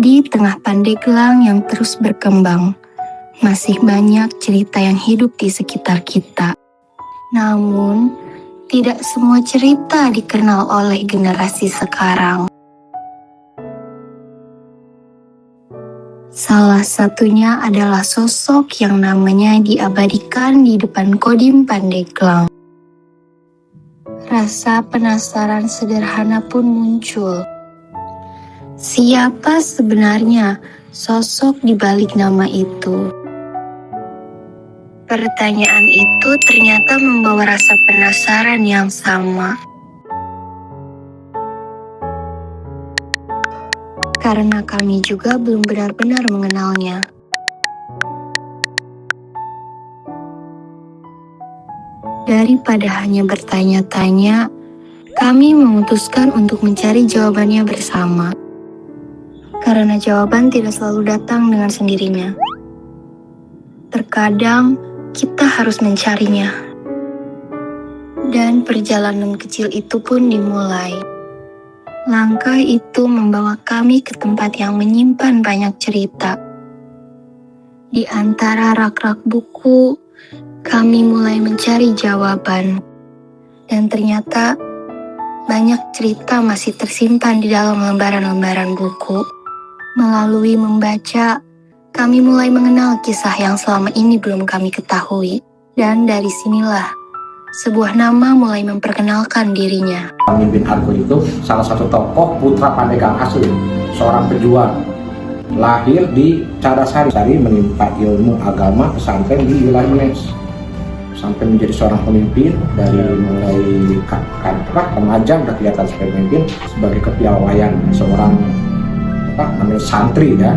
Di tengah Pandeglang yang terus berkembang, masih banyak cerita yang hidup di sekitar kita. Namun, tidak semua cerita dikenal oleh generasi sekarang. Salah satunya adalah sosok yang namanya diabadikan di depan Kodim Pandeglang. Rasa penasaran sederhana pun muncul. Siapa sebenarnya sosok di balik nama itu? Pertanyaan itu ternyata membawa rasa penasaran yang sama. Karena kami juga belum benar-benar mengenalnya. Daripada hanya bertanya-tanya, kami memutuskan untuk mencari jawabannya bersama. Karena jawaban tidak selalu datang dengan sendirinya. Terkadang kita harus mencarinya. Dan perjalanan kecil itu pun dimulai. Langkah itu membawa kami ke tempat yang menyimpan banyak cerita. Di antara rak-rak buku, kami mulai mencari jawaban. Dan ternyata banyak cerita masih tersimpan di dalam lembaran-lembaran buku. Melalui membaca, kami mulai mengenal kisah yang selama ini belum kami ketahui. Dan dari sinilah, sebuah nama mulai memperkenalkan dirinya. Pemimpin Argo itu salah satu tokoh putra Pandeglang asli, seorang pejuang. Lahir di Cadasari, menimba ilmu agama pesantren di wilayah Mes. Sampai menjadi seorang pemimpin, dari mulai pengajar udah kelihatan sebagai pemimpin, sebagai kepiawaian seorang namanya santri ya.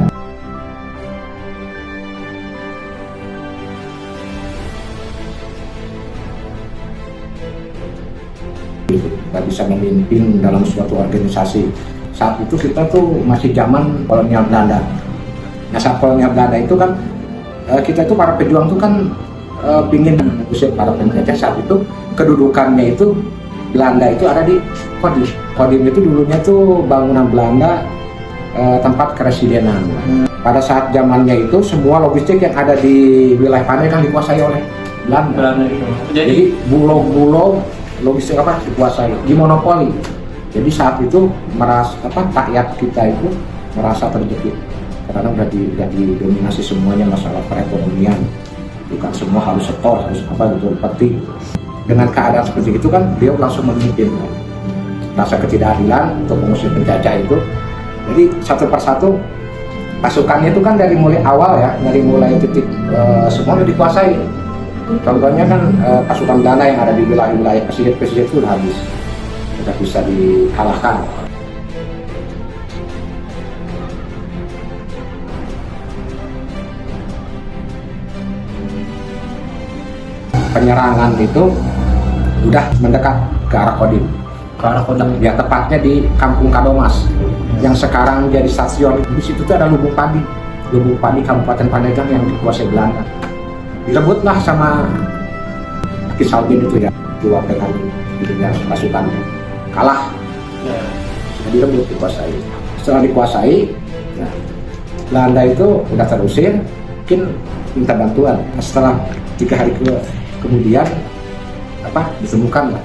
Kita bisa memimpin dalam suatu organisasi. Saat itu kita tuh masih zaman kolonial Belanda. Nah, saat kolonial Belanda itu kan kita itu para pejuang tuh kan pingin mengusir para penjajah. Saat itu kedudukannya itu Belanda itu ada di Kodim. Kodim itu dulunya tuh bangunan Belanda, tempat keresidenan. Pada saat zamannya itu semua logistik yang ada di wilayah Pandeglang dikuasai oleh Belanda. Jadi bulog-bulog logistik dikuasai, dimonopoli. Jadi saat itu rakyat kita itu merasa terjepit karena udah didominasi semuanya masalah perekonomian. Bukan semua harus setor, harus gitu. Seperti dengan keadaan seperti itu kan beliau langsung memimpin rasa ketidakadilan untuk mengusir penjajah itu. Jadi satu persatu pasukannya itu kan dari mulai awal ya, dari mulai titik semuanya dikuasai. Contohnya kan pasukan Belanda yang ada di wilayah-wilayah pesisir itu sudah habis, sudah bisa dikalahkan. Penyerangan itu udah mendekat ke arah Kodim. Ya, tepatnya di Kampung Kadomas yang sekarang jadi stasiun. Di situ tuh ada lubuk padi Kabupaten Pandeglang yang dikuasai Belanda. Direbutlah sama Ki Salbin itu ya, dua dengan pasukannya. Kalah. Sudah direbut, dikuasai. Setelah dikuasai, nah, Belanda itu udah terusir, mungkin minta bantuan. Setelah 3 hari kemudian ditemukan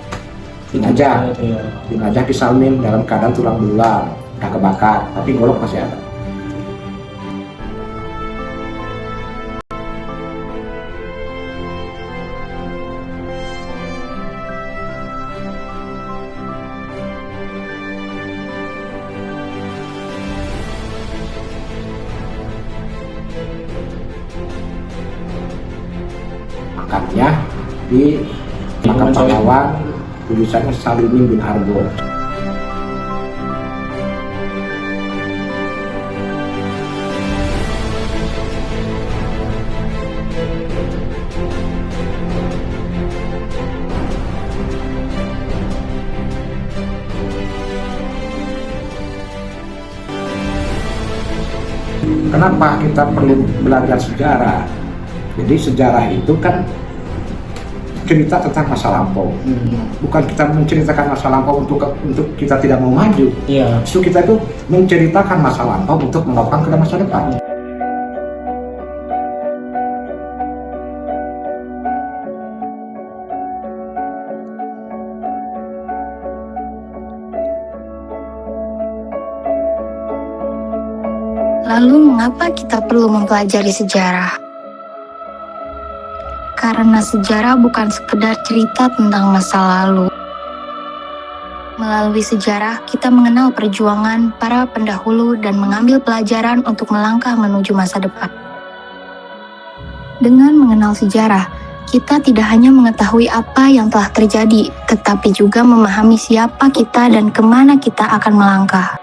jenazah Ki Salbin dalam keadaan tulang belulang, udah kebakar, tapi golok masih ada. Makamnya di makam pahlawan, tulisannya Salimin bin Argo. Kenapa kita perlu belajar sejarah? Jadi sejarah itu kan cerita tentang masa lampau. Bukan kita menceritakan masa lampau untuk kita tidak mau maju. Iya. Justru kita itu menceritakan masa lampau untuk melangkah ke masa depan. Lalu mengapa kita perlu mempelajari sejarah? Karena sejarah bukan sekedar cerita tentang masa lalu. Melalui sejarah, kita mengenal perjuangan para pendahulu dan mengambil pelajaran untuk melangkah menuju masa depan. Dengan mengenal sejarah, kita tidak hanya mengetahui apa yang telah terjadi, tetapi juga memahami siapa kita dan kemana kita akan melangkah.